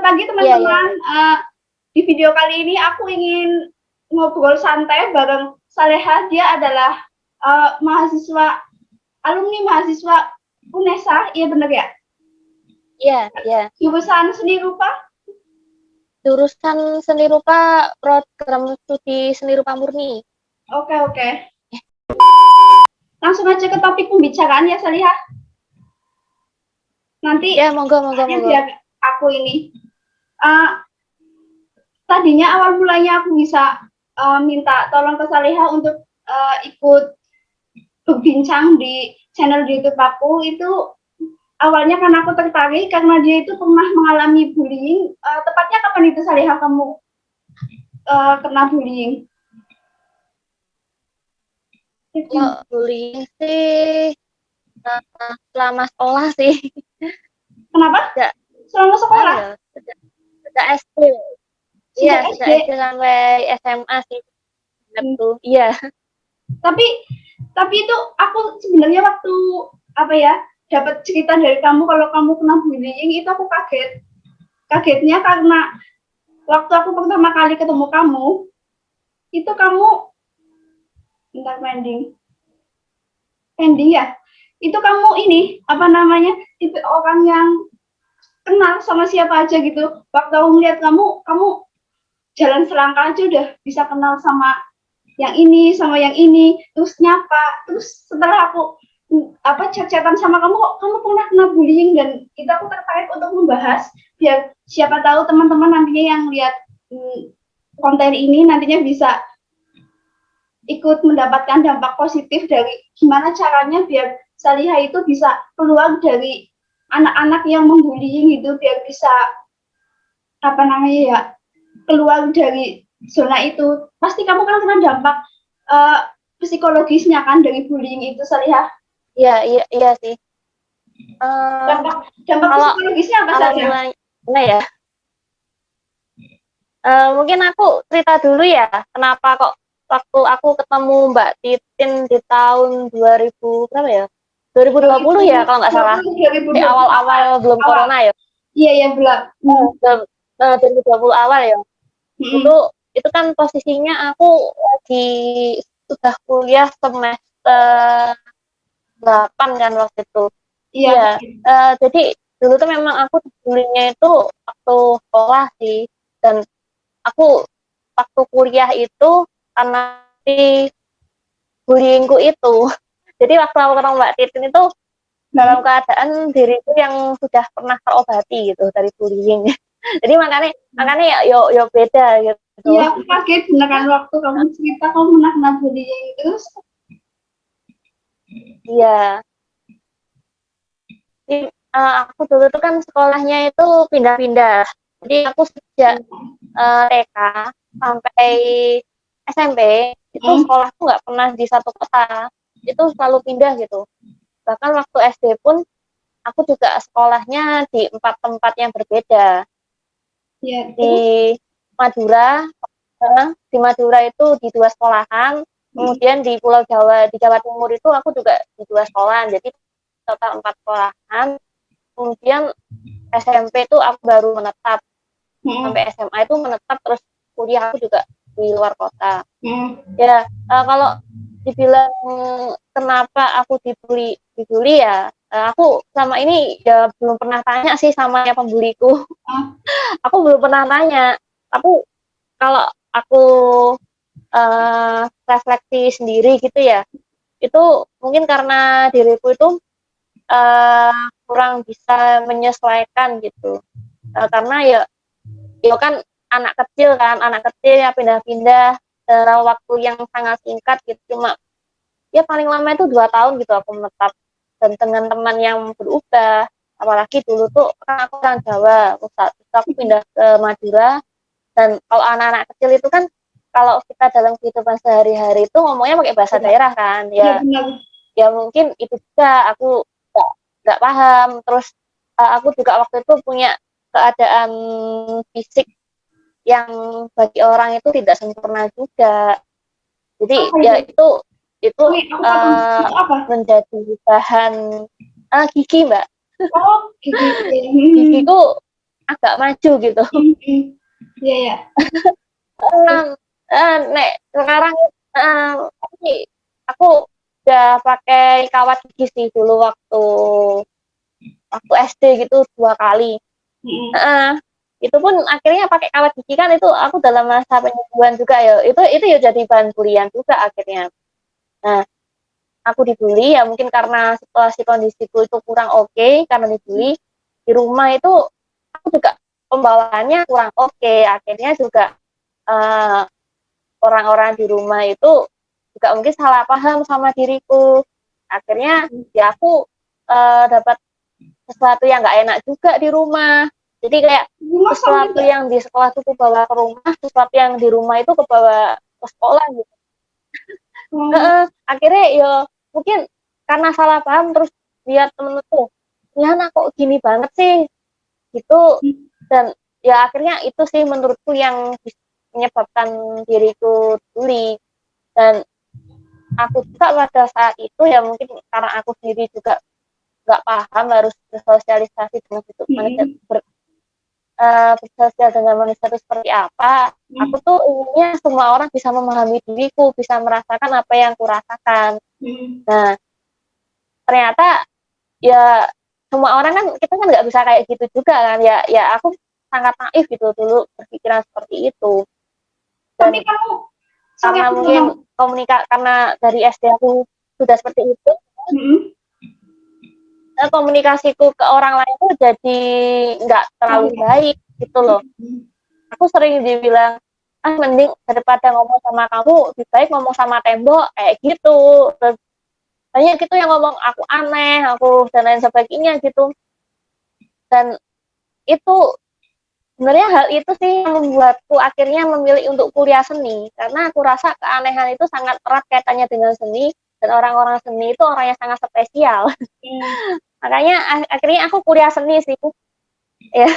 pagi teman-teman. Di video kali ini aku ingin ngobrol santai bareng Saleha. Dia adalah alumni mahasiswa UNESA, iya benar ya? Iya. Jurusan seni rupa? Jurusan seni rupa, program studi seni rupa murni. Oke. Langsung aja ke topik pembicaraan ya, Saleha. Nanti ya monggo. Biar aku ini tadinya awal mulanya aku bisa minta tolong ke Saleha untuk ikut berbincang di channel di YouTube aku. Itu awalnya karena aku tertarik karena dia itu pernah mengalami bullying. Tepatnya kapan itu Saleha kamu kena bullying? Bullying sih selama sekolah sih. Kenapa? Selama sekolah? Sejak SD. Iya, sejak SD sampai SMA sih. Iya. Tapi itu aku sebenarnya waktu dapat cerita dari kamu kalau kamu kena bullying itu aku kaget. Kagetnya karena waktu aku pertama kali ketemu kamu itu kamu pending ya. Itu kamu ini tipe orang yang kenal sama siapa aja gitu. Waktu aku ngeliat kamu jalan selangkah aja udah bisa kenal sama yang ini sama yang ini, terus nyapa. Terus setelah aku chat-chatan sama kamu, kok kamu pernah kena bullying, dan itu aku tertarik untuk membahas biar siapa tahu teman-teman nantinya yang lihat konten ini nantinya bisa ikut mendapatkan dampak positif dari gimana caranya biar Saleha itu bisa keluar dari anak-anak yang membullying itu, biar bisa keluar dari zona itu. Pasti kamu kan kena dampak psikologisnya kan dari bullying itu, Saleha? Iya sih. Dampak psikologisnya apa saja? Ya. Mungkin aku cerita dulu ya, kenapa kok waktu aku ketemu Mbak Titin di tahun 2000 berapa ya? 2020 ya kalau nggak salah. Di awal-awal belum corona ya. Iya belum. 2020 awal ya. Itu kan posisinya aku lagi sudah kuliah semester 8 kan waktu itu. Iya. Jadi dulu tuh memang aku dibullyingnya itu waktu sekolah sih, dan aku waktu kuliah itu karena di bullyingku itu. Jadi waktu aku ketemu Mbak Titin itu dalam keadaan diriku yang sudah pernah terobati gitu dari bullying. Jadi makanya ya beda gitu. Iya, aku kaget beneran waktu kamu cerita kamu pernah kena bullying terus. Iya. Jadi, aku dulu tuh kan sekolahnya itu pindah-pindah. Jadi aku sejak TK sampai SMP itu sekolahku nggak pernah di satu kota, itu selalu pindah gitu. Bahkan waktu SD pun aku juga sekolahnya di 4 tempat yang berbeda. Di Madura itu di 2 sekolahan, kemudian di Pulau Jawa, di Jawa Timur itu aku juga di 2 sekolahan, jadi total 4 sekolahan. Kemudian SMP itu aku baru menetap, sampai SMA itu menetap, terus kuliah aku juga di luar kota. Ya, kalau dibilang kenapa aku dibully ya, aku selama ini ya belum pernah tanya sih sama pembuliku. Aku belum pernah tanya. Tapi kalau aku refleksi sendiri gitu ya, itu mungkin karena diriku itu kurang bisa menyesuaikan gitu. Karena ya kan anak kecil ya pindah-pindah dalam waktu yang sangat singkat gitu, cuma ya paling lama itu 2 tahun gitu aku menetap, dan dengan teman yang berubah. Apalagi dulu tuh kan aku orang Jawa, terus aku pindah ke Madura, dan kalau anak-anak kecil itu kan kalau kita dalam kehidupan sehari-hari itu ngomongnya pakai bahasa daerah kan ya. Ya mungkin itu juga aku nggak paham. Terus aku juga waktu itu punya keadaan fisik yang bagi orang itu tidak sempurna juga. Jadi ya itu menjadi bahan gigi, Mbak. Oh, gigi. Gigiku agak maju gitu. Iya ya. Eh, nek sekarang tapi aku udah pakai kawat gigi sih dulu waktu waktu SD gitu 2 kali. Eh, itu pun akhirnya pakai kawat gigi kan itu aku dalam masa penyembuhan juga ya. Itu ya jadi bahan bulian juga akhirnya. Nah, aku dibully ya mungkin karena situasi kondisiku itu kurang oke karena dibully di rumah itu aku juga pembawaannya kurang oke akhirnya juga eh, orang-orang di rumah itu juga mungkin salah paham sama diriku akhirnya ya aku dapat sesuatu yang nggak enak juga di rumah jadi kayak Rumah sampai sesuatu nggak? yang di sekolah itu kebawa ke rumah sesuatu yang di rumah itu kebawa ke sekolah gitu. Akhirnya ya mungkin karena salah paham terus lihat temen-temen ya anak kok gini banget sih gitu dan ya akhirnya itu sih menurutku yang menyebabkan diriku tuli dan aku juga pada saat itu ya mungkin karena aku sendiri juga nggak paham harus bersosialisasi dengan hidup manusia bersosial dengan manusia itu seperti apa aku tuh inginnya semua orang bisa memahami diriku bisa merasakan apa yang kurasakan nah ternyata ya semua orang kan kita kan nggak bisa kayak gitu juga kan ya aku sangat naif gitu dulu berpikiran seperti itu Tapi dan kamu, sorry karena aku mungkin potong. karena dari SD aku sudah seperti itu komunikasiku ke orang lain tuh jadi nggak terlalu Oke. baik gitu loh aku sering dibilang mending daripada ngomong sama kamu lebih baik ngomong sama tembok kayak gitu terus banyak gitu yang ngomong aku aneh aku dan lain sebagainya gitu dan itu sebenarnya hal itu sih yang membuatku akhirnya memilih untuk kuliah seni karena aku rasa keanehan itu sangat erat kaitannya dengan seni dan orang-orang seni itu orang yang sangat spesial makanya akhirnya aku kuliah seni sih ya.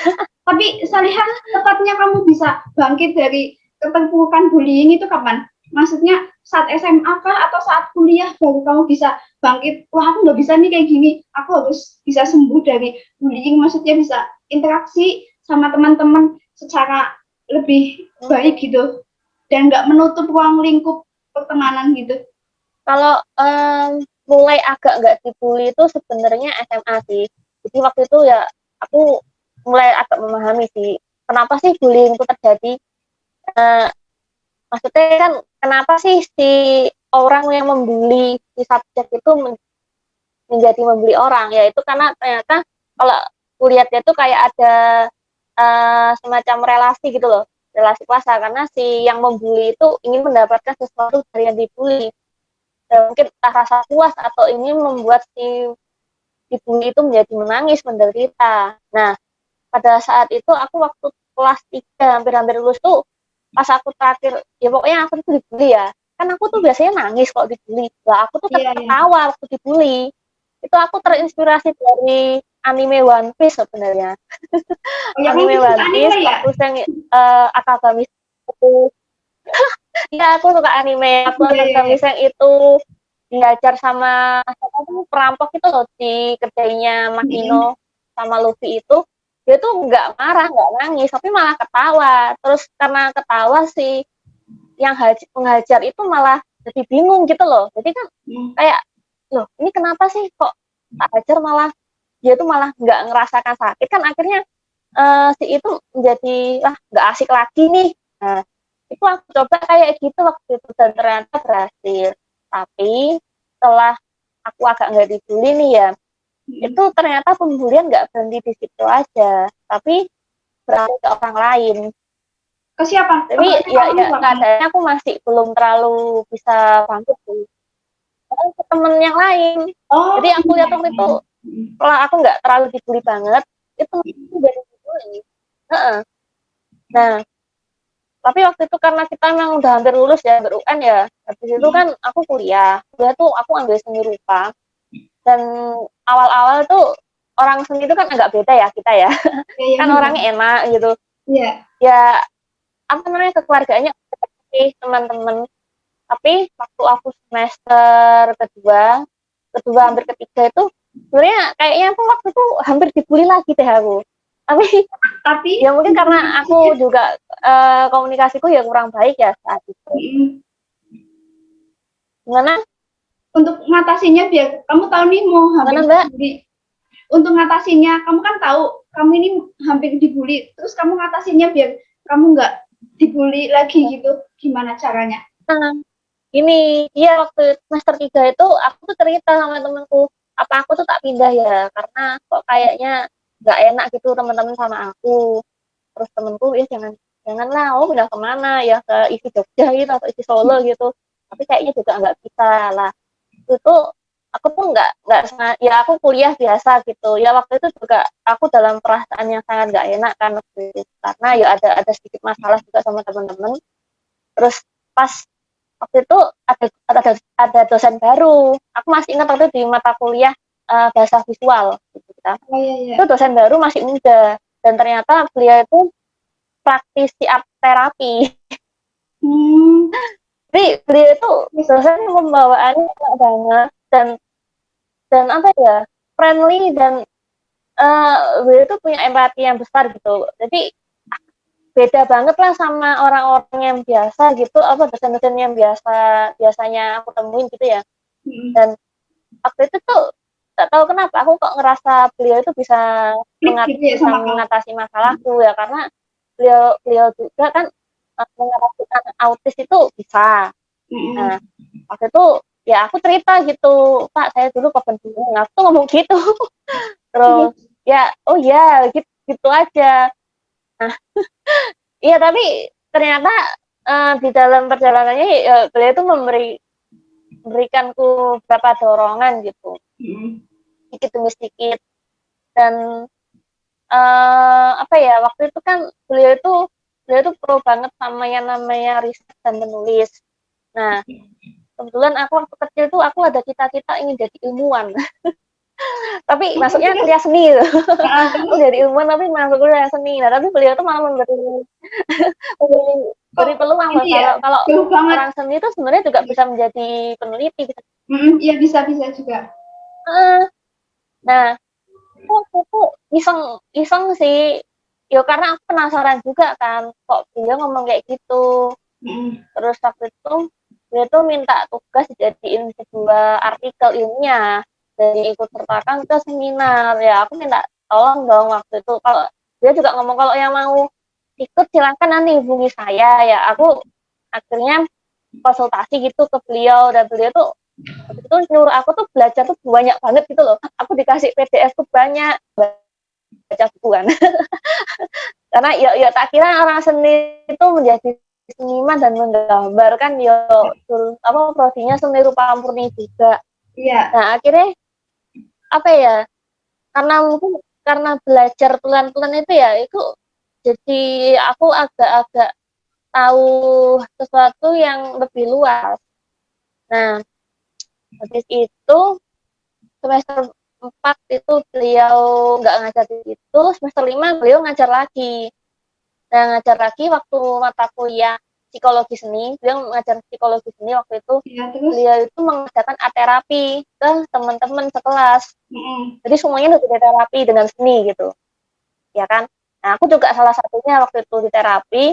Tapi Salihah, tepatnya kamu bisa bangkit dari keterpurukan bullying itu kapan? Maksudnya saat SMA kah atau saat kuliah baru kamu bisa bangkit? Wah, aku nggak bisa nih kayak gini. Aku harus bisa sembuh dari bullying. Maksudnya bisa interaksi sama teman-teman secara lebih baik gitu. Dan nggak menutup ruang lingkup pertemanan gitu. Kalau mulai agak nggak dibully itu sebenarnya SMA sih jadi waktu itu ya aku mulai agak memahami sih kenapa sih bullying itu terjadi uh, maksudnya kan kenapa sih si orang yang membuli si subjek itu menjadi membuli orang ya itu karena ternyata kalau kulihatnya tuh kayak ada semacam relasi gitu loh relasi kuasa karena si yang membuli itu ingin mendapatkan sesuatu dari yang dibully dan mungkin entah rasa puas atau ingin membuat si dibully itu menjadi menangis menderita nah pada saat itu aku waktu kelas 3 hampir-hampir lulus tuh pas aku terakhir ya pokoknya aku tuh dibully ya kan aku tuh biasanya nangis kalau dibully lah aku tuh Iya, iya. ketawa waktu dibully itu aku terinspirasi dari anime One Piece sebenarnya Oh ya, kamu anime suka One anime Piece ya? waktu yang Akagami itu ya aku suka anime aku Iya, iya, Akagami iya. yang itu diajar sama perampok itu loh dikerjainnya Makino sama Luffy itu dia tuh nggak marah nggak nangis tapi malah ketawa terus karena ketawa sih yang menghajar itu malah jadi bingung gitu loh jadi kan kayak loh ini kenapa sih kok tak hajar malah dia tuh malah nggak ngerasakan sakit kan akhirnya si itu menjadi nggak asik lagi nih nah itu aku coba kayak gitu waktu itu dan ternyata berhasil tapi setelah aku agak nggak dibully nih ya itu ternyata pembulian nggak berhenti di situ aja tapi beralih ke orang lain Ke siapa? tapi Ke orang ya tua kamu? keadaannya aku masih belum terlalu bisa bangkit sih ke temen yang lain Oh, jadi ke aku teman lihat yang waktu itu lain. kalau aku nggak terlalu dibully banget itu aku dari dibully nah tapi waktu itu karena kita memang udah hampir lulus ya ber-UN ya habis itu kan aku kuliah tuh aku ambil seni rupa dan awal-awal tuh orang seni itu kan agak beda ya kita ya Iya, iya, kan benar. orangnya enak gitu Iya. ya apa namanya kekeluargaannya sih teman-teman tapi waktu aku semester kedua hampir ketiga itu sebenarnya kayaknya aku waktu itu hampir dibully lagi deh aku Tapi Tapi ya mungkin karena aku juga komunikasiku ya kurang baik ya saat itu. mm, Gimana? untuk ngatasinya biar kamu tahu nih mau hampir Gimana Mbak? dibully. Untuk ngatasinya, kamu kan tahu kamu ini hampir dibully, terus kamu ngatasinya biar kamu nggak dibully lagi gitu. Gimana caranya? Nah, ini dia waktu semester 3 itu aku tuh cerita sama temenku, apa aku tuh tak pindah ya karena kok kayaknya nggak enak gitu teman-teman sama aku. Terus temenku ya janganlah, oh pindah kemana ya, ke isi Jogja gitu atau isi Solo gitu, tapi kayaknya juga nggak bisa lah. Itu aku tuh ya aku kuliah biasa gitu ya, waktu itu juga aku dalam perasaan yang sangat nggak enak kan waktu itu. Karena ya ada sedikit masalah juga sama teman-teman. Terus pas waktu itu ada dosen baru, aku masih ingat waktu itu di mata kuliah bahasa visual gitu kan. Oh iya iya. Itu dosen baru masih muda dan ternyata beliau itu praktisi art terapi. Hmm, Jadi beliau itu terus, dosen yang pembawaannya enak banget dan apa ya, friendly dan beliau itu punya empati yang besar gitu. Jadi beda banget lah sama orang-orang yang biasa gitu, apa dosen-dosen yang biasanya aku temuin gitu ya. mm, Dan waktu itu tuh gak tahu kenapa aku kok ngerasa beliau itu bisa klik gitu ya bisa sama kamu. mengatasi masalahku ya, karena beliau beliau juga kan mengatasi anak autis itu bisa. Nah, Mm, waktu itu ya aku cerita gitu, Pak saya dulu korban bullying, aku tuh ngomong gitu. Terus terus, ya oh ya gitu, gitu aja. Nah iya tapi ternyata di dalam perjalanannya beliau itu memberikanku beberapa dorongan gitu, mm, sedikit demi sedikit. Dan apa ya, waktu itu kan beliau itu pro banget sama yang namanya riset dan menulis. Nah kebetulan aku waktu kecil tuh aku ada cita-cita ingin jadi ilmuwan. Tapi masuknya terus, kuliah seni gitu. Aku terus, jadi ilmuwan tapi masuk kuliah seni. Nah tapi beliau tuh malah kok memberi peluang ini loh, ya kalau kalau jauh banget. orang seni itu sebenarnya juga bisa menjadi peneliti gitu. Iya bisa bisa juga. Nah aku iseng iseng sih, ya karena aku penasaran juga kan kok dia ngomong kayak gitu. Mm, Terus waktu itu dia tuh minta tugas dijadiin sebuah artikel ilmiah dan ikut sertakan ke seminar. Ya aku minta tolong dong waktu itu, kalau dia juga ngomong kalau yang mau ikut silakan nanti hubungi saya. Ya aku akhirnya konsultasi gitu ke beliau, dan beliau tuh waktu itu nyuruh aku tuh belajar tuh banyak banget gitu loh. Aku dikasih PDF tuh banyak, baca bukuan. Karena ya tak kira orang seni itu menjadi seniman dan menggambar kan, ya apa prodinya seni rupa murni juga. iya. Nah akhirnya apa ya, karena mungkin karena belajar pelan-pelan itu ya, itu jadi aku agak-agak tahu sesuatu yang lebih luas. Nah habis itu semester 4 itu beliau nggak ngajar di situ, semester 5 beliau ngajar lagi. Nah, ngajar lagi waktu mata kuliah psikologi seni, beliau mengajar psikologi seni waktu itu, Iya terus. beliau itu mengajarkan art terapi ke teman-teman sekelas. Mm, Jadi semuanya udah di terapi dengan seni gitu, ya kan? Nah, aku juga salah satunya waktu itu di terapi.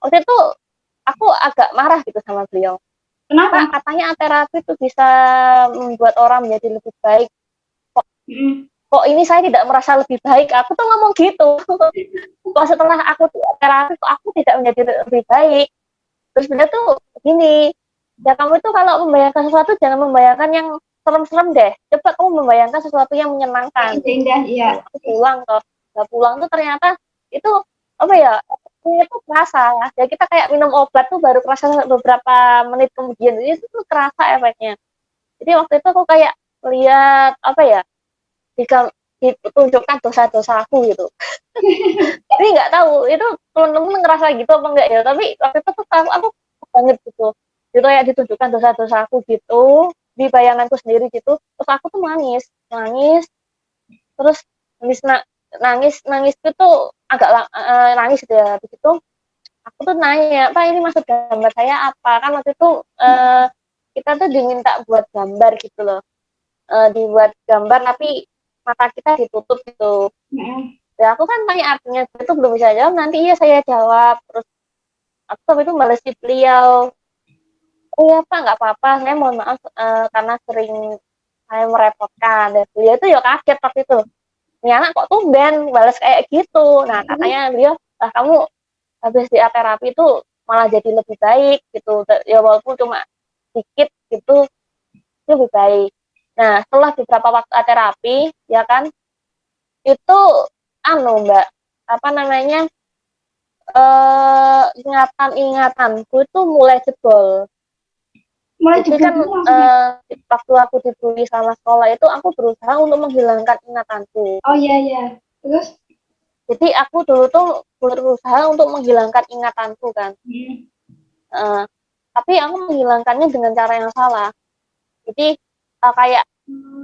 Waktu itu aku agak marah gitu sama beliau. Pak, kenapa? katanya art terapi itu bisa membuat orang menjadi lebih baik. Mm, Kok ini saya tidak merasa lebih baik? Aku tuh ngomong gitu. Kok setelah aku terapi kok aku tidak menjadi lebih baik? Terus beliau tuh gini, ya kamu itu kalau membayangkan sesuatu jangan membayangkan yang serem-serem deh, coba kamu membayangkan sesuatu yang yang menyenangkan indah-indah iya. gitu. Aku Terus, pulang toh, nggak pulang tuh ternyata itu apa ya, itu kerasa ya, kita kayak minum obat tuh baru kerasa beberapa menit kemudian, jadi itu tuh kerasa efeknya. Jadi waktu itu aku kayak lihat apa ya, ditunjukkan dosa-dosa aku gitu. Jadi nggak tahu itu temen-temen ngerasa gitu apa enggak ya, tapi waktu itu tuh aku banget gitu, gitu ya, ditunjukkan dosa-dosa aku gitu di bayanganku sendiri gitu. Terus aku tuh nangis nangis, terus nangis nangis nangis itu tuh agak nangis gitu ya. Habis itu aku tuh nanya, Pak ini maksud gambar saya apa, kan waktu itu kita tuh diminta buat gambar gitu loh, dibuat gambar tapi mata kita ditutup gitu. mm, Ya aku kan tanya artinya itu belum bisa jawab, nanti iya saya jawab. Terus aku tapi itu balesi beliau, oh ya Pak nggak apa-apa, saya mohon maaf karena sering saya merepotkan. Dan beliau itu ya kaget waktu itu, ini anak kok tumben balas kayak gitu. Nah katanya beliau, ah, kamu habis di terapi itu malah jadi lebih baik gitu ya, walaupun cuma sedikit gitu itu lebih baik. Nah setelah beberapa waktu terapi ya kan, itu Mbak, apa namanya, ingatan-ingatanku itu mulai jebol. Mulai Jadi jebol kan dulu maksudnya. waktu aku dibully sama sekolah itu aku berusaha untuk menghilangkan ingatanku. Oh iya iya. Terus? Jadi aku dulu tuh berusaha untuk menghilangkan ingatanku kan. Hmm. Eh, tapi aku menghilangkannya dengan cara yang salah. Jadi kayak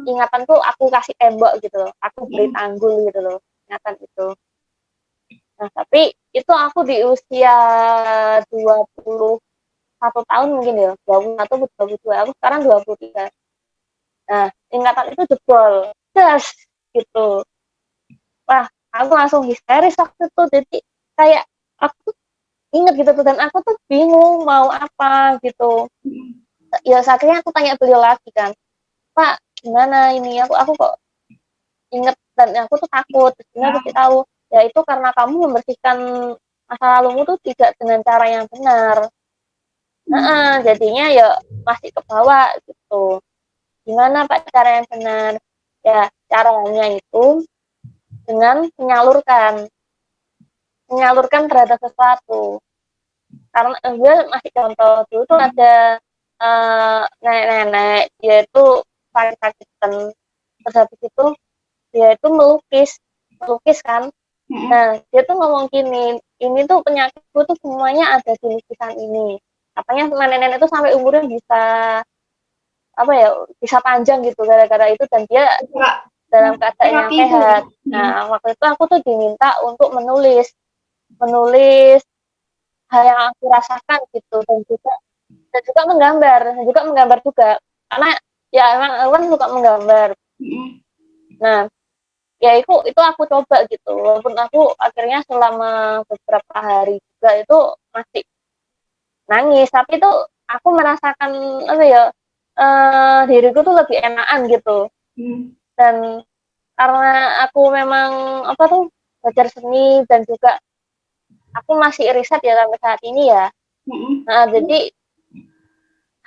ingatanku aku kasih tembok gitu loh. Aku beri Hmm. tanggul gitu loh. Ingatan itu. Nah, tapi itu aku di usia 21 tahun mungkin ya. 21 atau 22. Aku sekarang 23. Nah, ingatan itu jebol. Das gitu. Wah, aku langsung histeris waktu itu. Jadi kayak aku inget gitu tuh, dan aku tuh bingung mau apa gitu. Hmm. Ya akhirnya aku tanya beliau lagi kan, Pak gimana ini, aku kok inget dan aku tuh takut. Terus aku Nah. tahu ya itu karena kamu membersihkan masa lalumu tuh tidak dengan cara yang benar. Jadinya ya masih ke bawah gitu. Gimana Pak cara yang benar? Ya caranya itu dengan menyalurkan terhadap sesuatu. Karena gue masih contoh dulu tuh ada nenek-nenek, dia itu sakit-sakitan, terus habis itu dia itu melukis melukis kan. Hmm. Nah dia tuh ngomong gini, ini tuh penyakitku tuh semuanya ada di lukisan ini. Katanya nenek-nenek itu sampai umurnya bisa apa ya, bisa panjang gitu gara-gara itu, dan dia Kak, dalam keadaan yang terapi itu ya. sehat. Hmm. Nah waktu itu aku tuh diminta untuk menulis menulis hal yang aku rasakan gitu, dan juga menggambar juga, karena ya emang aku kan suka menggambar. Hmm. Nah ya itu aku coba gitu, walaupun aku akhirnya selama beberapa hari juga itu masih nangis, tapi itu aku merasakan apa ya, diriku tuh lebih enakan gitu. Hmm. Dan karena aku memang apa tuh belajar seni, dan juga aku masih riset ya sampai saat ini ya. Hmm. Nah jadi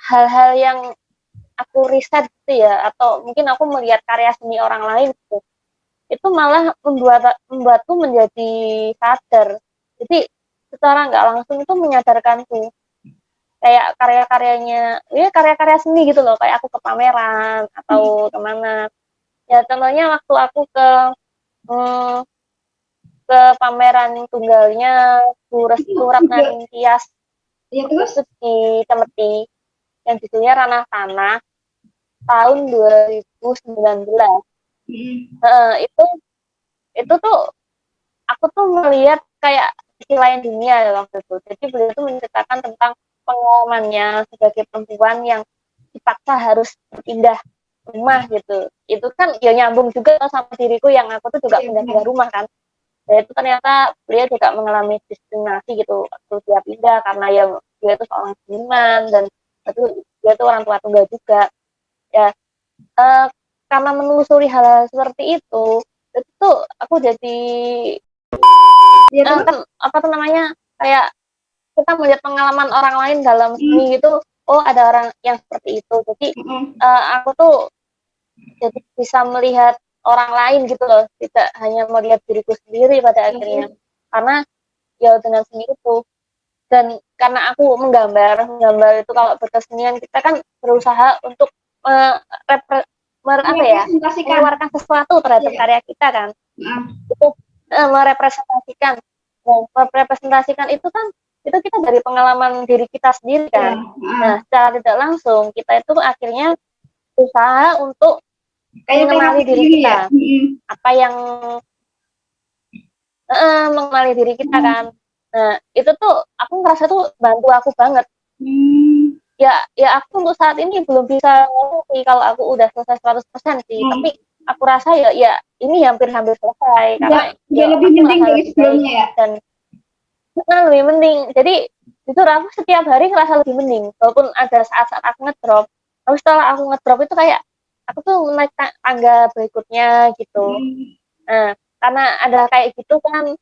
hal-hal yang aku riset gitu ya, atau mungkin aku melihat karya seni orang lain gitu, itu malah membuatku menjadi sadar. Jadi secara nggak langsung itu menyadarkanku, kayak karya-karyanya, ya karya-karya seni gitu loh, kayak aku ke pameran atau kemana. Ya contohnya waktu aku hmm, ke pameran tunggalnya Bu Itu Restu juga Ratnaningtyas ya itu terus. di Cemeti, yang judulnya Ranah Tanah tahun 2019. Hmm. Itu tuh aku tuh melihat kayak sisi lain dunia ya waktu itu. Jadi beliau tuh menceritakan tentang pengalamannya sebagai perempuan yang dipaksa harus berpindah rumah gitu. Itu kan ya nyambung juga sama diriku yang aku tuh juga Iya pindah-pindah benar. rumah kan. Dan itu ternyata beliau juga mengalami diskriminasi gitu waktu dia pindah, karena ya dia itu seorang seniman, dan itu dia tuh orang tua tunggal juga. Ya eh, karena menelusuri hal-hal seperti itu tuh aku jadi Ya terus. kan apa tuh namanya, kayak kita melihat pengalaman orang lain dalam Hmm. seni gitu. Oh ada orang yang seperti itu, jadi Hmm. aku tuh jadi bisa melihat orang lain gitu loh, tidak hanya melihat diriku sendiri pada Ya akhirnya. terus. Karena ya dengan seni itu, dan karena aku menggambar itu, kalau berkesenian kita kan berusaha untuk uh, apa ya, Merepresentasikan. mengeluarkan sesuatu terhadap Iya. karya kita kan. Nah. Itu merepresentasikan, dan merepresentasikan itu kan itu kita dari pengalaman diri kita sendiri Iya. kan. Nah. Nah secara tidak langsung kita itu akhirnya usaha untuk Kayak terapi mengenali diri diri ya. kita, Hmm. apa yang mengenali diri kita kan. Nah itu tuh aku ngerasa tuh bantu aku banget. Hmm. Ya aku untuk saat ini belum bisa ngomong sih kalau aku udah selesai 100% sih, Hmm. tapi aku rasa ya ini hampir-hampir selesai Udah, karena udah ya lebih aku mending ngerasa dari lebih baik sebelumnya ya. dan lebih mending. Jadi jujur aku setiap hari ngerasa lebih mending walaupun ada saat-saat aku ngedrop, tapi setelah aku ngedrop itu kayak aku tuh naik tangga berikutnya gitu. Hmm. Nah, karena ada kayak gitu kan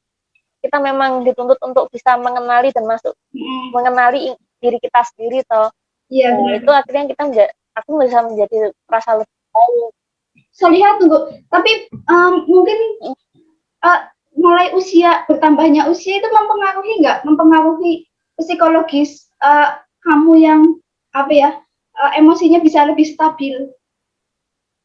kita memang dituntut untuk bisa mengenali dan masuk Hmm. mengenali diri kita sendiri toh. Iya Nah, benar. itu akhirnya aku bisa menjadi rasa lebih baik. Saya lihat tunggu, tapi mungkin eh, mulai usia bertambahnya usia itu mempengaruhi nggak? Mempengaruhi psikologis kamu yang apa ya emosinya bisa lebih stabil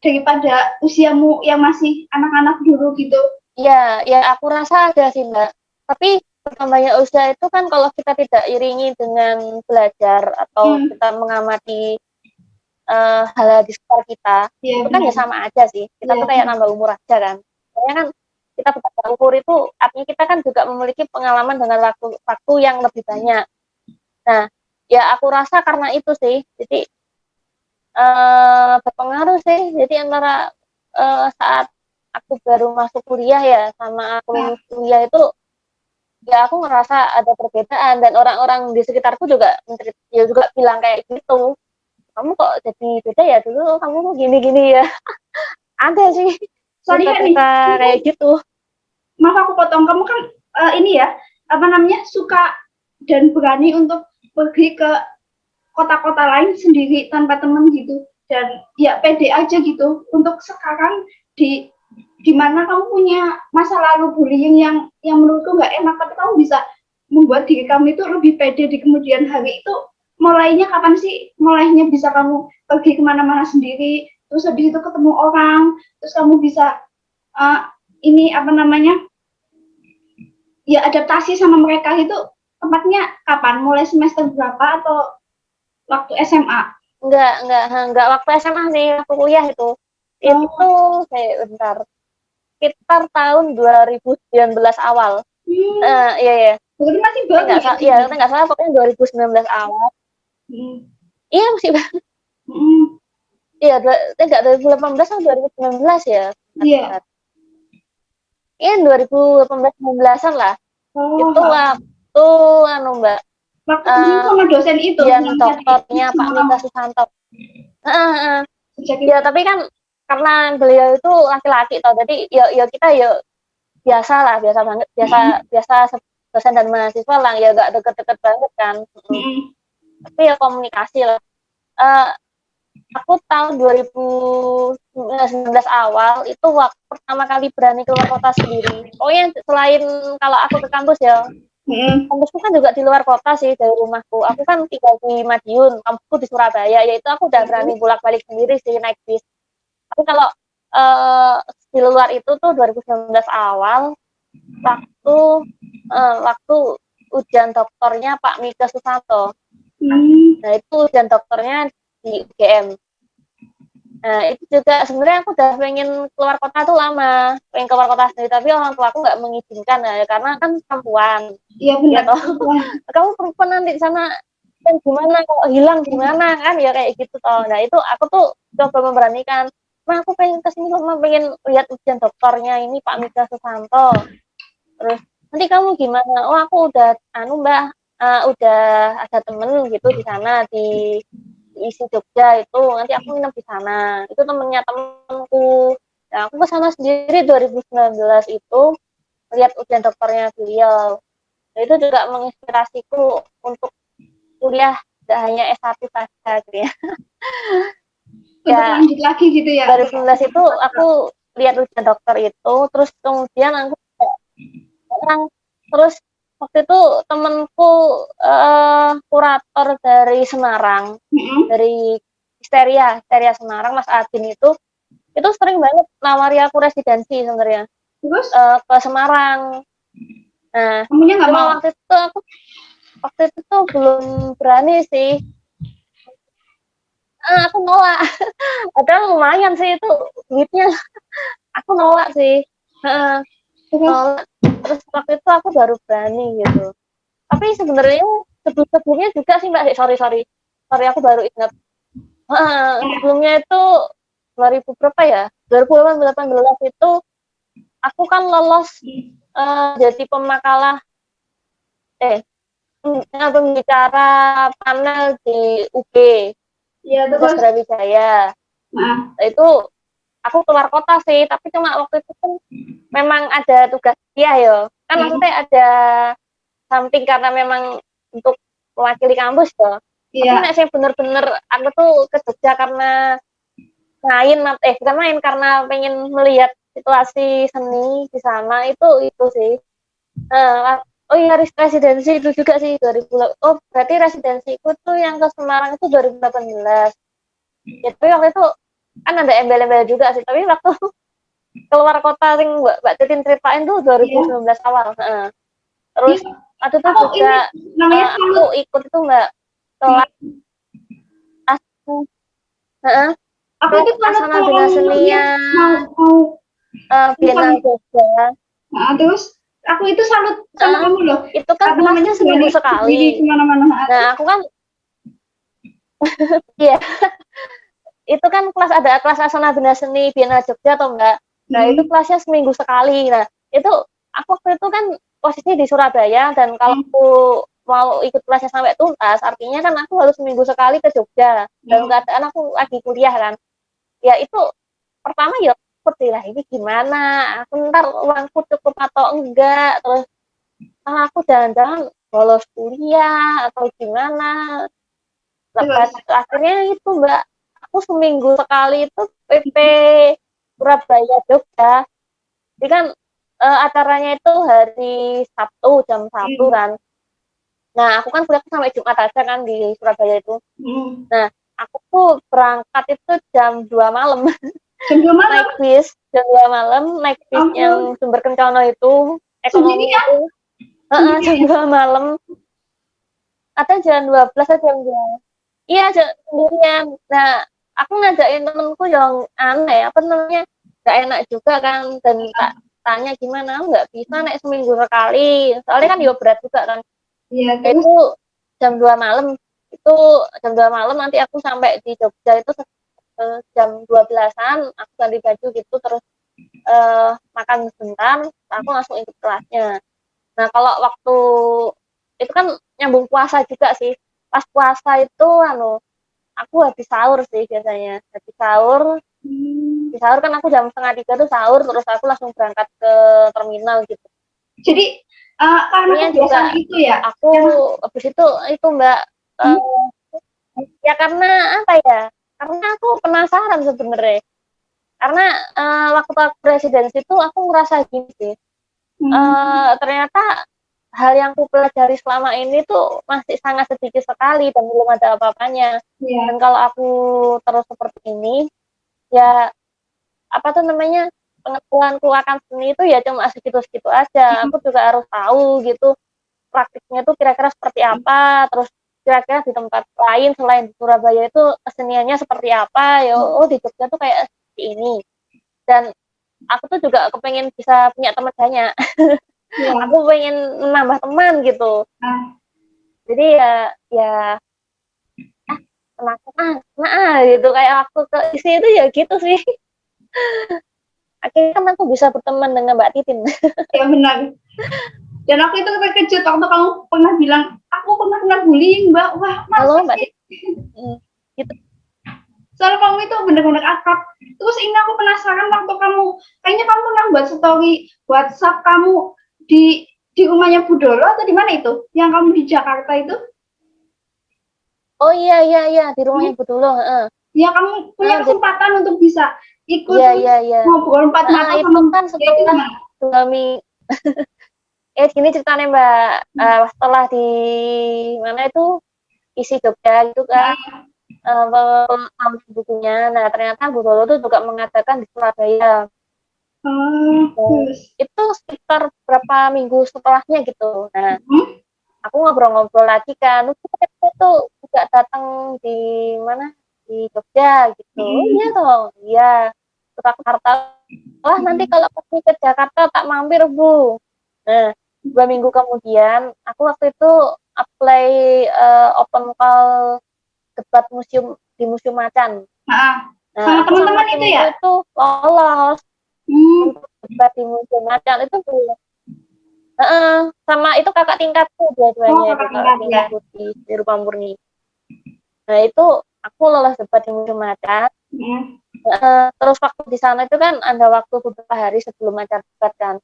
daripada usiamu yang masih anak-anak dulu gitu. Ya aku rasa ada sih Mbak. Tapi bertambahnya usia itu kan kalau kita tidak iringi dengan belajar atau Hmm. kita mengamati hal-hal di sekitar kita, Iya itu kan benar. ya sama aja sih. Kita Iya tuh kayak benar. nambah umur aja kan. Soalnya kan kita bertambah umur itu artinya kita kan juga memiliki pengalaman dengan waktu yang lebih banyak. Nah, ya aku rasa karena itu sih. Jadi berpengaruh sih. Jadi antara saat aku baru masuk kuliah ya sama aku Nah, lulus kuliah itu ya aku ngerasa ada perbedaan dan orang-orang di sekitarku juga ya juga bilang kayak gitu. Kamu kok jadi beda ya, dulu kamu kok gini-gini ya. Ada sih sorry ya cerita-cerita nih, kamu, kayak gitu. maaf aku potong. Kamu kan ini ya, apa namanya, suka dan berani untuk pergi ke kota-kota lain sendiri tanpa teman gitu. Dan ya pede aja gitu. Untuk sekarang di mana kamu punya masa lalu bullying yang menurutku nggak enak, tapi kamu bisa membuat diri kamu itu lebih pede di kemudian hari itu. Mulainya kapan sih? Mulainya bisa kamu pergi kemana-mana sendiri, terus habis itu ketemu orang, terus kamu bisa uh, ini apa namanya, ya adaptasi sama mereka itu tempatnya kapan? Mulai semester berapa atau waktu SMA? Enggak waktu SMA sih, aku kuliah itu. Itu Oh, kayak bentar, sekitar tahun 2019 awal. Iya ya. berarti masih baru Enggak ya salah, ya sebenarnya. enggak salah pokoknya 2019 awal. Hmm. Iya masih Hmm. iya, enggak 2018 atau 2019 ya. Iya. Iya 2018-19an lah. Oh, Itu waktu anu Mbak, waktu ketemu eh sama dosen itu ujian yang tadi doktornya Pak sama kamu Mika Susanto. sejak Ya itu. tapi kan karena beliau itu laki-laki toh, jadi ya kita ya biasa lah, biasa banget, biasa Hmm. biasa dosen dan mahasiswa lah, ya gak deket-deket banget kan. Hmm. Tapi ya komunikasi lah. Eh, aku tahun 2019 awal itu waktu pertama kali berani keluar kota sendiri. Oh ya, selain kalau aku ke kampus ya, Hmm. kampusku kan juga di luar kota sih dari rumahku. Aku kan tinggal di Madiun, kampusku di Surabaya, yaitu aku udah berani bolak-balik sendiri sih naik bis. Tapi kalau eh, di luar itu tuh 2019 awal, waktu waktu ujian doktornya Pak Mika Susanto. Hmm. Nah itu ujian doktornya di UGM. Nah itu juga sebenarnya aku udah pengen keluar kota tuh lama, pengen keluar kota sendiri, tapi orang tua aku nggak mengizinkan ya, karena kan perempuan, Iya ya benar. toh. Kamu perempuan nanti di sana kan gimana, kalau hilang gimana kan, ya kayak gitu toh. Nah itu aku tuh coba memberanikan, nah aku pengen kesini cuma pengen lihat ujian doktornya ini Pak Mika Susanto. Terus nanti kamu gimana? Oh aku udah anu Mbak, udah ada temen gitu di sana di isi Jogja itu, nanti aku nginep di sana. Itu temennya temenku. Nah aku ke sana sendiri 2019 itu lihat ujian dokternya beliau. Nah, itu juga menginspirasiku untuk kuliah tidak hanya S1 saja gitu ya. Untuk Ya lanjut lagi gitu ya. 2019 itu aku lihat ujian dokter itu, terus kemudian aku orang, terus waktu itu temenku kurator dari Semarang, Hmm. dari Histeria Semarang, Mas Adin itu sering banget nawari aku residensi sebenarnya Terus ke Semarang. Nah, kamunya nggak cuma mau. waktu itu tuh belum berani sih. Aku nolak. Padahal lumayan sih itu duitnya. Aku nolak sih. Terus Nolak. Terus waktu itu aku baru berani gitu. Tapi sebenarnya sebelumnya juga sih Mbak, sorry aku baru ingat. eh, Sebelumnya itu 2000 berapa ya? 2018 itu aku kan lolos jadi pemakalah pembicara panel di UB Iya, Universitas terus. Brawijaya. Nah, Nah, itu aku keluar kota sih, tapi cuma waktu itu kan memang ada tugas dia ya. Kan ya, maksudnya ada samping karena memang untuk mewakili kampus ya. Tapi iya, nek saya bener-bener aku tuh ke Jogja karena bukan main karena pengen melihat situasi seni di sana itu sih. Oh iya residensi itu juga sih 2000. Oh berarti residensiku tuh yang ke Semarang itu 2018. Ya tapi waktu itu kan ada embel-embel juga sih. Tapi waktu keluar kota yang Mbak Titin ceritain tuh iya, 2019 awal. iya. Terus waktu itu Aku ini juga namanya aku salut. ikut itu Mbak kelas Iya. heeh, Aku kelas itu salut Asana kalau Bina kamu maksudnya mau Senian mau Biennale bukan. Jogja. Nah, terus aku itu salut sama Heeh, kamu loh. itu kan Apa namanya kelasnya seminggu berani berdiri sekali. kemana-mana. Nah, Nah, terus aku kan iya, itu kan kelas ada kelas Asana Bina Seni Biennale Jogja atau enggak. Nah, itu hmm, kelasnya seminggu sekali. Nah, itu aku waktu itu kan posisinya di Surabaya dan kalau hmm, aku mau ikut kelasnya sampai tuntas, artinya kan aku harus seminggu sekali ke Jogja. Dan hmm, keadaan aku lagi kuliah kan. Ya itu pertama ya takut lah ini gimana, aku ntar uangku cukup atau enggak, terus aku jangan-jangan bolos kuliah atau gimana. terus. Akhirnya itu Mbak, aku seminggu sekali itu PP Surabaya Jogja. Jadi kan acaranya itu hari Sabtu jam 1 Hmm, kan. Nah aku kan kuliah sampai Jumat aja kan di Surabaya itu. hmm. Nah aku tuh berangkat itu jam 2 malam. Jam 2 malam. Naik bis jam 2 malam, naik bis Ampun. yang sumber Kencono itu ekonomi Sendirian, itu. Jam sendirian. 2 malam atau jam 12 atau jam 2. Iya sendirian. Nah aku ngajakin temenku yang aneh apa namanya nggak enak juga kan, dan tak tanya gimana, nggak bisa naik seminggu sekali soalnya kan juga berat juga kan. Iya, Nah, terus. itu jam 2 malam, itu jam 2 malam nanti aku sampai di Jogja itu jam 12-an aku ganti baju gitu, terus makan sebentar, aku langsung ikut kelasnya. Nah kalau waktu itu kan nyambung puasa juga sih, pas puasa itu aku habis sahur sih biasanya, Hmm. habis sahur kan aku jam 2:30 tuh sahur, terus aku langsung berangkat ke terminal gitu. Jadi karena Ini kebiasaan juga itu ya, aku yang habis itu Mbak, hmm, eh, ya karena apa ya, karena aku penasaran sebenarnya, karena waktu aku residensi itu aku ngerasa gini sih, hmm, ternyata hal yang aku pelajari selama ini tuh masih sangat sedikit sekali dan belum ada apa-apanya. Dan ya, kalau aku terus seperti ini, ya apa tuh namanya, pengetahuanku akan seni itu ya cuma segitu-segitu aja. Aku juga harus tahu gitu praktiknya tuh kira-kira seperti apa, terus kira-kira di tempat lain selain di Surabaya itu keseniannya seperti apa ya. Oh di Jogja tuh kayak seperti ini. Dan aku tuh juga kepengen bisa punya teman banyak. ya. Aku pengen nambah teman gitu. Nah, Jadi ya nah gitu kayak aku ke isi itu ya gitu sih. Akhirnya kan aku bisa berteman dengan Mbak Titin. ya benar. Dan aku itu terkejut waktu kamu pernah bilang, aku pernah kena bullying, Mbak. Wah, Halo masa Mbak sih? Titin. Gitu. Soalnya kamu itu benar-benar akrab. Terus ini aku penasaran waktu kamu, kayaknya kamu pernah buat story WhatsApp kamu di rumahnya Budolo atau di mana itu? Yang kamu di Jakarta itu? Oh iya di Hmm? rumahnya Bu Dolo. Heeh. Ya kamu punya Jadi kesempatan untuk bisa ikut iya terus iya iya. ngobrol empat mata Itu sama kan dia itu setelah gimana? 2 minggu. Gini ceritanya Mbak. Setelah di mana itu isi Jogja itu kan, Nah, bukunya. Nah ternyata Bu Dolo tuh juga mengadakan di Surabaya. Dan terus, itu sekitar berapa minggu setelahnya gitu. Nah hmm? aku ngobrol-ngobrol lagi kan, terus kita tuh juga datang di mana, di Jogja gitu. Oh iya Hmm. dong, iya ke Jakarta. Wah nanti Hmm. kalau pergi ke Jakarta tak mampir Bu. Nah 2 minggu kemudian aku waktu itu apply open call debat museum di Museum Macan. Nah, Nah, Sama aku sama teman-teman itu timku ya? itu lolos Hmm. untuk debat di musim macan itu belum. Sama itu kakak tingkatku Oh, dua-duanya itu kakak kakak tingkat ya. tingkatku di Rupa Murni. Nah itu aku lolos debat di musim macan. Hmm. Terus waktu di sana itu kan ada waktu beberapa hari sebelum acara debat kan.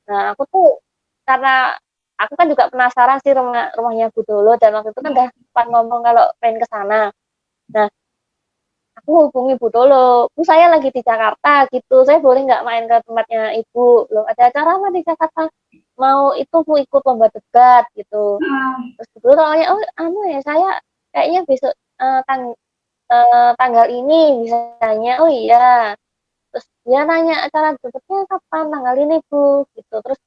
Nah aku tuh karena aku kan juga penasaran sih rumahnya Budolo dan waktu itu kan udah sempat ngomong kalau pengen ke sana. Nah aku hubungi Budolo, Bu saya lagi di Jakarta gitu, saya boleh nggak main ke tempatnya Ibu? Loh ada acara apa di Jakarta? Mau itu mau ikut lomba debat gitu. Ah, Terus Budolo tanya, oh anu ya saya kayaknya besok tanggal ini misalnya, oh iya. Terus dia nanya acara debatnya kapan, tanggal ini Bu gitu. Terus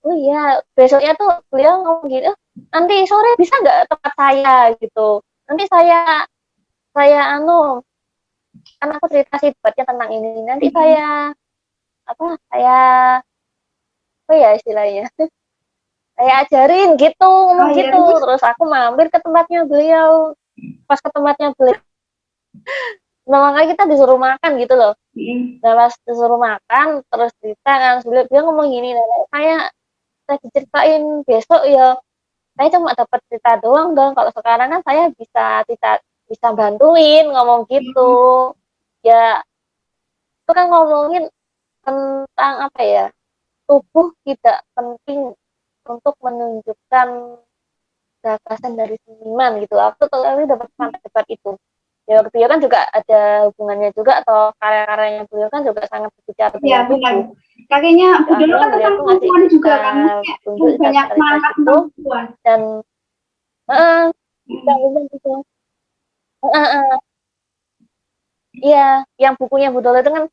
oh iya besoknya tuh beliau ngomong gitu, "Oh, nanti sore bisa nggak tempat saya gitu, nanti saya anu kan aku cerita sih debatnya tentang ini, nanti saya apa saya apa ya istilahnya saya ajarin gitu oh ngomong iya gitu." terus. Terus aku mampir ke tempatnya beliau, pas ke tempatnya beliau nah makanya kita disuruh makan gitu loh. Hmm. Nah pas disuruh makan terus cerita kan beliau ngomong gini, "Nenek, saya diceritain besok ya saya cuma dapat cerita doang dong, kalau sekarang kan saya bisa bisa bantuin ngomong gitu Hmm. ya." Itu kan ngomongin tentang apa ya, tubuh tidak penting untuk menunjukkan gagasan dari seniman gitu. Aku tuh kali dapat sampai debat itu ya, beliau kan juga ada hubungannya juga atau karya-karyanya beliau kan juga sangat berbicara Ya tentang benar. tubuh. Kakeknya Jadi Budolo akhirnya kan beliau tentang tuh ngasih perempuan juga kita kan, maksudnya tunjuk banyak cerita-cerita mengangkat gitu tentang perempuan. dan eh, yang Hmm. umum gitu. Iya, yang bukunya Budolo itu kan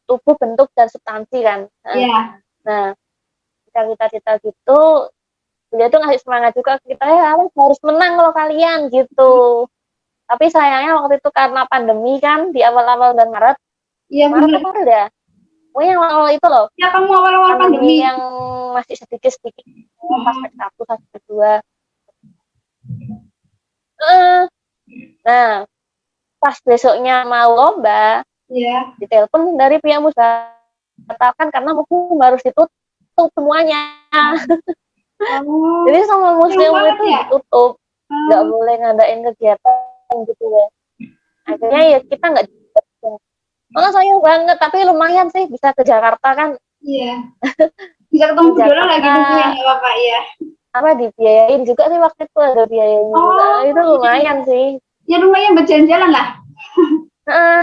tubuh, bentuk, dan substansi kan. Ya. Nah, kita kita gitu, dia tuh ngasih semangat juga ke kita, ya harus menang kalau kalian gitu. Tapi sayangnya waktu itu karena pandemi kan di awal-awal bulan Maret, Iya Maret benar. apa April ya? Pokoknya yang awal itu loh, Ya kamu awal-awal pandemi pandemi. yang masih sedikit-sedikit, pas Hmm. satu, satu, dua. Eh, Nah, pas besoknya mau lomba, Ya. ditelepon dari pihak musda batalkan karena museum harus ditutup semuanya. Oh, Jadi sama sayang museum banget itu ya. ditutup, nggak Hmm. boleh ngadain kegiatan gitu ya. Akhirnya ya kita nggak jadi. Oh sayang banget, tapi lumayan sih bisa ke Jakarta kan. Iya. Bisa ketemu Ke Budolo lagi Jakarta nungguin ya Bapak ya. apa dibiayain juga sih waktu itu ada biayanya juga. Oh, Itu iya iya. lumayan sih. Ya lumayan berjalan-jalan lah. Nah,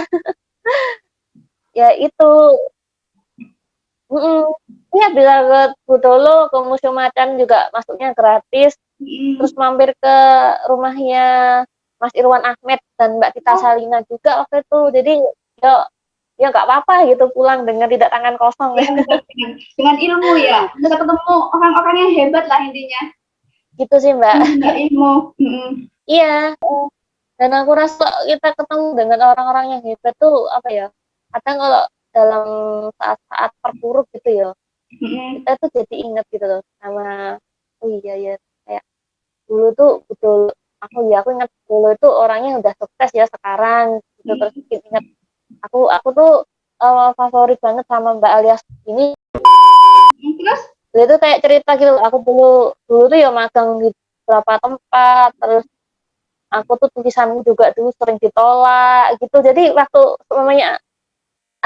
ya itu. Mm-mm. Iya bisa ke Budolo, ke Museum Macan juga masuknya gratis. Terus Hmm. mampir ke rumahnya Mas Irwan Ahmed dan Mbak Tita Oh, Salina juga waktu itu. Jadi ya ya nggak apa-apa gitu pulang dengan tidak tangan kosong. ya benar dengan ilmu ya. Bisa ketemu orang-orang yang hebat lah intinya. Gitu sih Mbak. Yang punya ilmu. Hmm. Iya. Dan aku rasa kita ketemu dengan orang-orang yang hebat tuh apa ya? Kadang kalau dalam saat-saat terpuruk gitu ya, Hmm. kita tuh jadi inget gitu loh sama oh iya ya kayak dulu tuh betul aku ingat dulu itu orangnya udah sukses ya sekarang gitu terus bikin ingat aku tuh favorit banget sama Mbak Alias ini. Terus, Dia tuh kayak cerita gitu aku dulu dulu tuh ya magang di beberapa tempat terus aku tuh tulisanku juga dulu sering ditolak gitu jadi waktu namanya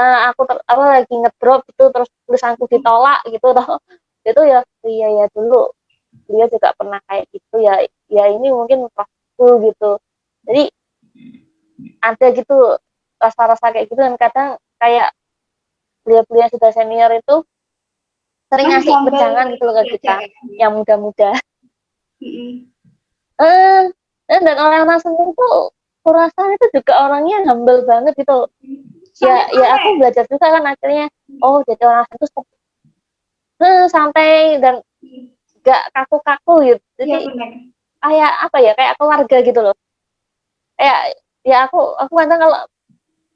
aku lagi ngedrop gitu terus tulisanku ditolak gitu toh itu ya iya ya dulu dia juga pernah kayak gitu ya ya ini mungkin waktu gitu jadi ada gitu rasa-rasa kayak gitu dan kadang kayak beliau-beliau yang sudah senior itu sering masih ngasih humble pejangan gitu loh ke belajar kita ya. yang muda-muda Hmm. eh dan orang-orang senior itu kurasa itu juga orangnya humble banget gitu ya aku Santai-santai. belajar juga kan akhirnya oh jadi orang itu santai dan gak kaku-kaku gitu Iya jadi benar. kayak apa ya kayak keluarga gitu loh kayak ya aku kadang kalau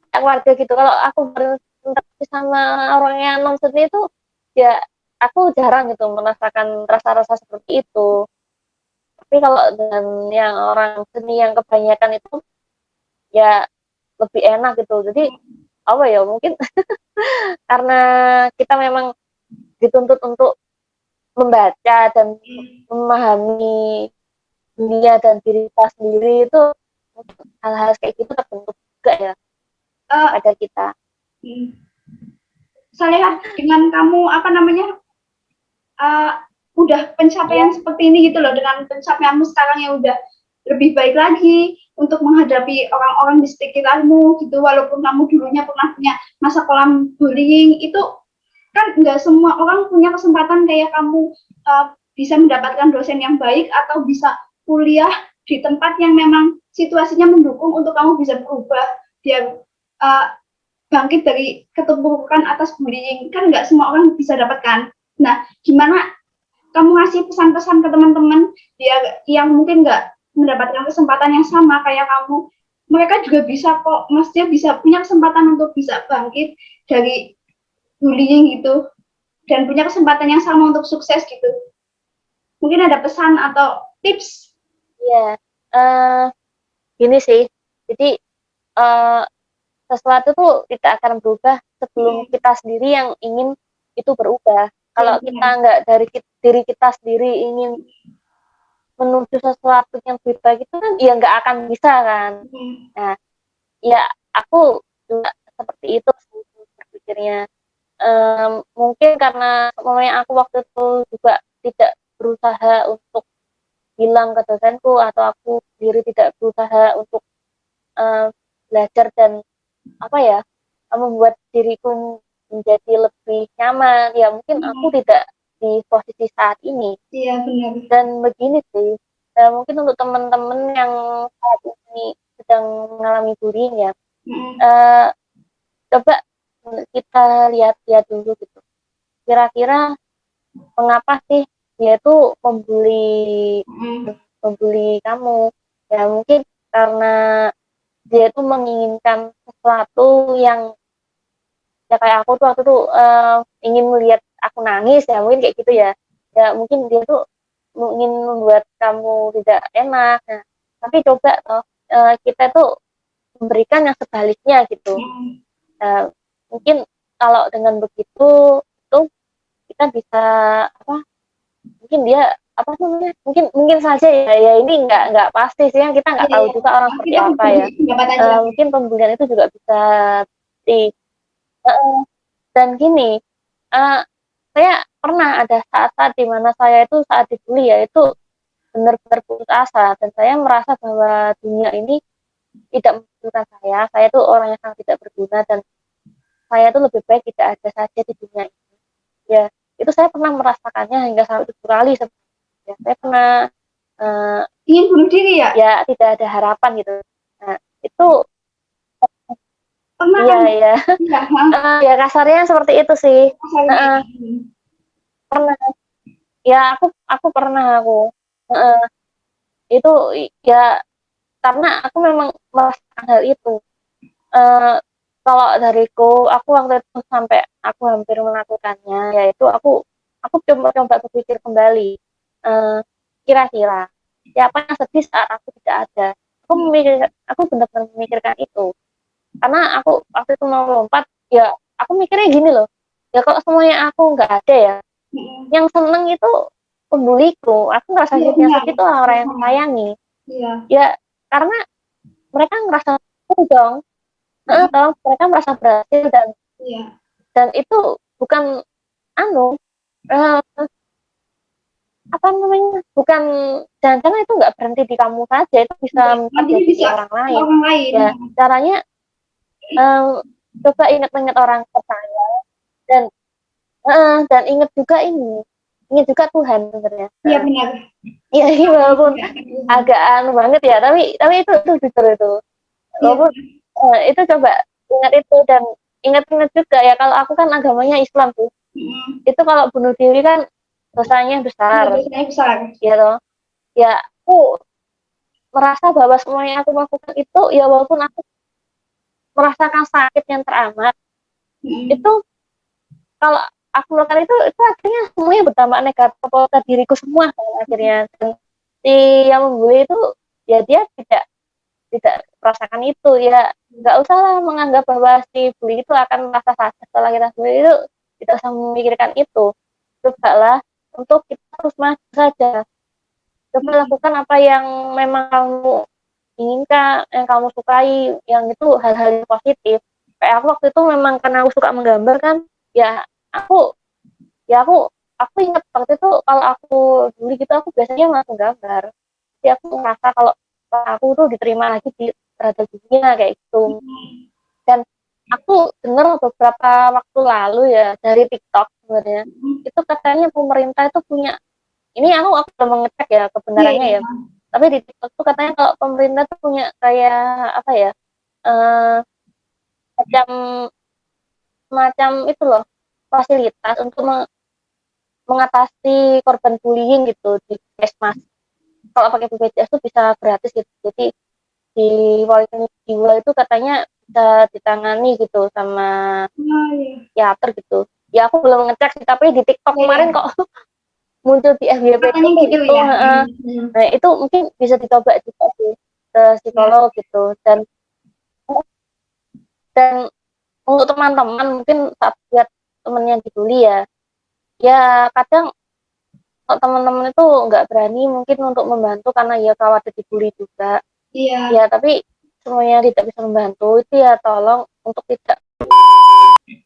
keluarga gitu kalau aku berinteraksi sama orang yang non seni itu ya aku jarang gitu merasakan rasa-rasa seperti itu tapi kalau dengan yang orang seni yang kebanyakan itu ya lebih enak gitu. Jadi apa ya, mungkin karena kita memang dituntut untuk membaca dan memahami dunia dan diri kita sendiri, itu hal-hal kayak gitu terbentuk juga ya Eh, pada kita. Salehah, dengan kamu apa namanya uh, udah Ya, pencapaian seperti ini gitu loh, dengan pencapaianmu sekarang yang udah lebih baik lagi untuk menghadapi orang-orang di sekitarmu gitu, walaupun kamu dulunya pernah punya masa kelam bullying, itu kan nggak semua orang punya kesempatan kayak kamu bisa mendapatkan dosen yang baik atau bisa kuliah di tempat yang memang situasinya mendukung untuk kamu bisa berubah biar uh, bangkit dari keterpurukan atas bullying, kan nggak semua orang bisa dapatkan. Nah, gimana kamu ngasih pesan-pesan ke teman-teman dia yang mungkin nggak mendapatkan kesempatan yang sama kayak kamu, mereka juga bisa kok, maksudnya bisa punya kesempatan untuk bisa bangkit dari bullying gitu dan punya kesempatan yang sama untuk sukses gitu. Mungkin ada pesan atau tips? ya, gini sih. Jadi sesuatu tuh tidak akan berubah sebelum kita sendiri yang ingin itu berubah. Ya, Kalau kita benar. nggak dari diri kita sendiri ingin menuju sesuatu yang lebih baik, itu kan ya nggak akan bisa kan. Nah, ya aku juga seperti itu sih berpikirnya. Mungkin karena aku waktu itu juga tidak berusaha untuk bilang ke dosenku, atau aku sendiri tidak berusaha untuk belajar dan apa ya, membuat diriku menjadi lebih nyaman, ya mungkin aku tidak di posisi saat ini. Iya, benar. Dan begini sih, mungkin untuk teman-teman yang saat ini sedang mengalami bullying ya, uh, coba kita lihat-lihat dulu gitu, kira-kira mengapa sih dia tuh membuli kamu. Ya mungkin karena dia tuh menginginkan sesuatu yang, ya kayak aku tuh waktu tuh ingin melihat aku nangis, ya mungkin kayak gitu ya. Ya mungkin dia tuh ingin membuat kamu tidak enak. Nah, tapi coba toh kita tuh memberikan yang sebaliknya gitu. Mungkin kalau dengan begitu itu kita bisa apa, mungkin dia apa namanya, mungkin mungkin saja ya, ya ini nggak pasti sih, kita nggak Iya, tahu iya. juga orang seperti Kita apa ya. berbagi pendapat aja. Mungkin pembulian itu juga bisa di dan gini, uh, saya pernah ada saat-saat di mana saya itu saat dibully ya itu benar-benar putus asa, dan saya merasa bahwa dunia ini tidak membutuhkan saya tuh orang yang sangat tidak berguna, dan saya tuh lebih baik tidak ada saja di dunia ini. Ya, itu saya pernah merasakannya hingga sampai 7 kali sebenarnya. Saya pernah Ingin bunuh diri ya? ya tidak ada harapan gitu. Nah, itu Pernah iya kan? ya. Iya, Ya kasarnya seperti itu sih. kasarnya. Pernah. Ya aku pernah uh, itu ya karena aku memang merasakan hal itu. Uh, Kalau dariku, aku waktu itu sampai aku hampir melakukannya, yaitu aku coba berpikir kembali, uh, kira-kira siapa yang sedih saat aku tidak ada. Aku benar-benar memikirkan itu, karena aku waktu itu mau lompat, ya aku mikirnya gini loh, ya kalau semuanya aku nggak ada ya, yang seneng itu pembuliku. Aku ngerasa Iya, yang benar. sedih itu orang yang sayangi. Iya. Ya karena mereka ngerasa dong, mereka merasa berhasil, Iya. dan itu bukan anu uh, apa namanya, bukan, jangan-jangan itu nggak berhenti di kamu saja, itu bisa Nanti menyakiti bisa orang ke lain. orang lain. Ya caranya coba ingat-ingat orang percaya, dan ingat juga ingat juga Tuhan sebenarnya. Iya, benar. Iya, walaupun Iya, agak anu banget ya, tapi itu jujur itu, iya. walaupun itu coba ingat itu, dan ingat-ingat juga ya, kalau aku kan agamanya Islam tuh, itu kalau bunuh diri kan dosanya Iya, besar, biasanya besar. ya toh. Ya aku merasa bahwa semua yang aku lakukan itu, ya walaupun aku merasakan sakit yang teramat, itu kalau aku melakukan itu akhirnya semuanya berdampak negatif ke diriku semua kan, akhirnya. Dan si yang membuli itu, ya dia tidak tidak merasakan itu, ya nggak usah lah menganggap bahwa si bully itu akan merasa sakit setelah kita bully, itu tidak usah memikirkan itu. Cobalah untuk kita terus maju saja, coba lakukan apa yang memang kamu inginkan, yang kamu sukai, yang itu hal-hal yang positif. Kayak aku waktu itu memang karena aku suka menggambar kan, ya aku aku ingat waktu itu kalau aku dulu gitu aku biasanya langsung gambar. Jadi aku merasa kalau aku tuh diterima lagi di terhadap dunia kayak gitu. Dan aku dengar beberapa waktu lalu ya dari TikTok sebenarnya, itu katanya pemerintah itu punya, ini aku belum mengecek ya Iya, kebenarannya iya. ya, tapi di TikTok tuh katanya kalau pemerintah tuh punya kayak apa ya, eh, macam macam itu loh, fasilitas untuk mengatasi korban bullying gitu di Puskesmas. Kalau pakai BPJS tuh bisa gratis gitu. Jadi di Poliklinik Jiwa itu katanya bisa ditangani gitu sama Oh, iya. psikiater gitu. Ya aku belum ngecek sih, tapi di TikTok Iya, kemarin iya. kok muncul di FYP Katanya itu gitu itu ya. heeh. Nah, itu mungkin bisa dicoba juga sih ke Ya. psikolog gitu. Dan untuk teman-teman mungkin saat lihat temennya dibully ya, ya kadang kalau teman-teman itu nggak berani mungkin untuk membantu karena ya khawatir dibully juga. Iya. Ya tapi semuanya tidak bisa membantu itu ya tolong untuk tidak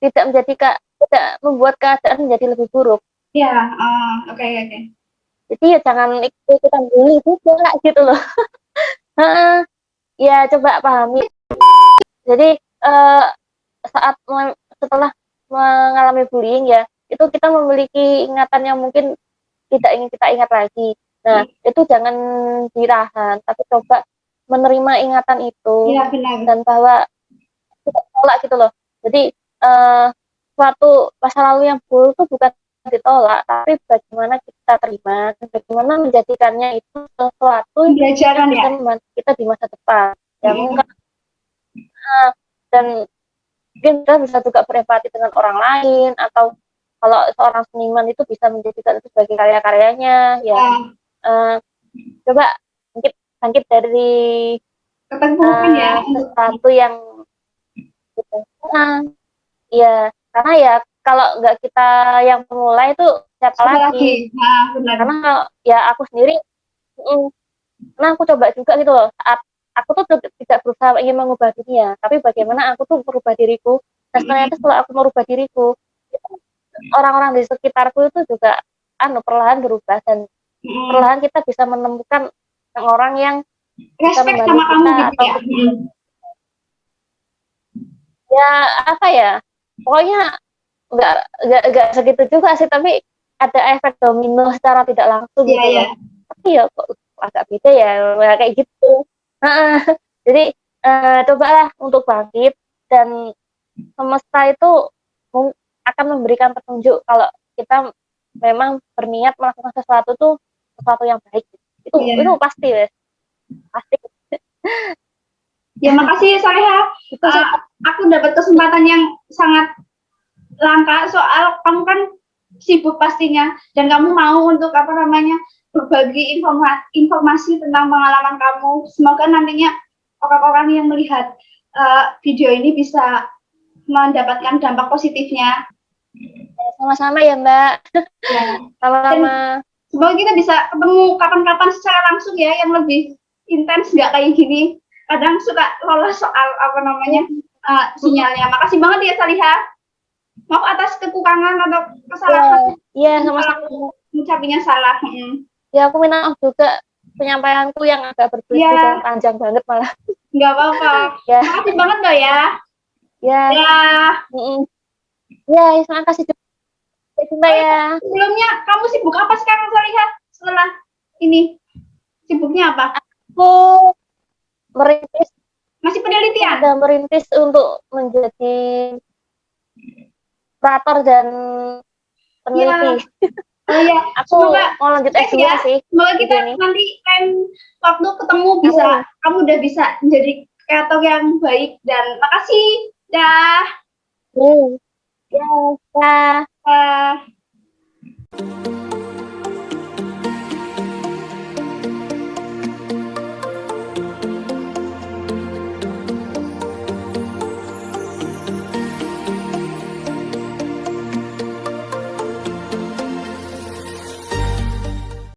tidak menjadi tidak membuat keadaan menjadi lebih buruk. Iya. Oke, oke. Jadi ya jangan ikutan bully juga gitu loh. Heeh. Ya coba pahami. Jadi saat setelah mengalami bullying ya, itu kita memiliki ingatan yang mungkin tidak ingin kita ingat lagi. Nah, itu jangan dirahan, tapi coba menerima ingatan itu Iya, benar. dan bahwa kita tolak gitu loh. Jadi eh, suatu masa lalu yang buruk itu bukan ditolak, tapi bagaimana kita terima dan bagaimana menjadikannya itu sesuatu yang Pembelajaran bisa ya. membantu kita di masa depan. Ya mungkin Mm-mm. dan mungkin kita bisa juga berempati dengan orang lain, atau kalau seorang seniman itu bisa menjadikan itu sebagai karya-karyanya ya. Ya, eh, Coba bangkit bangkit dari keteguhan ya. sesuatu yang gitu. Ya karena ya kalau nggak kita yang memulai itu siapa Siapa lagi? lagi, Nah, benar. karena kalau ya aku sendiri karena aku coba juga gitu loh, saat aku tuh tidak berusaha ingin mengubah dunia, tapi bagaimana aku tuh merubah diriku. Dan ternyata Mm-mm. setelah aku merubah diriku, itu orang-orang di sekitarku itu juga perlahan berubah, dan Mm-mm. perlahan kita bisa menemukan orang yang bisa Respect membantu sama kamu kita, gitu atau ya. Mm. ya apa ya, pokoknya nggak segitu juga sih, tapi ada efek domino secara tidak langsung Iya, gitu ya. loh. Tapi ya kok agak beda ya, ya kayak gitu. Jadi cobalah untuk bangkit, dan semesta itu akan memberikan petunjuk kalau kita memang berniat melakukan sesuatu tuh sesuatu yang baik. Itu Iya. pasti wes, pasti Ya, makasih Saleha. itu sih. Uh, aku dapat kesempatan yang sangat langka soal kamu kan sibuk pastinya dan kamu mau untuk apa namanya berbagi informasi tentang pengalaman kamu. Semoga nantinya orang-orang yang melihat video ini bisa mendapatkan dampak positifnya. Sama-sama ya Mbak, Ya. Dan sama-sama. semoga kita bisa ketemu kapan-kapan secara langsung ya, yang lebih intens, nggak kayak gini. Kadang suka lolos soal apa namanya sinyalnya. Makasih banget ya Saliha. Maaf atas kekurangan atau Ya, kesalahan iya kalau sama-sama. mengucapnya salah. Ya aku minta maaf juga penyampaianku yang agak berbelit dan Ya, panjang banget malah. nggak apa-apa. Ya, Makasih banget loh ya. ya, Ya. ya, terima kasih juga. Sampai jumpa Oh ya, ya. sebelumnya kamu sibuk apa sekarang Saliha? Setelah ini sibuknya apa? Aku merintis, Masih aku penelitian? sedang merintis untuk menjadi kurator dan Ya. peneliti. Oh ya, Aku semoga mau lanjut sukses S2 ya. sih Semoga di kita sini. nanti waktu ketemu bisa, Amin. kamu udah bisa menjadi kreator yang baik dan makasih. Dah. Ya, ya. Uh,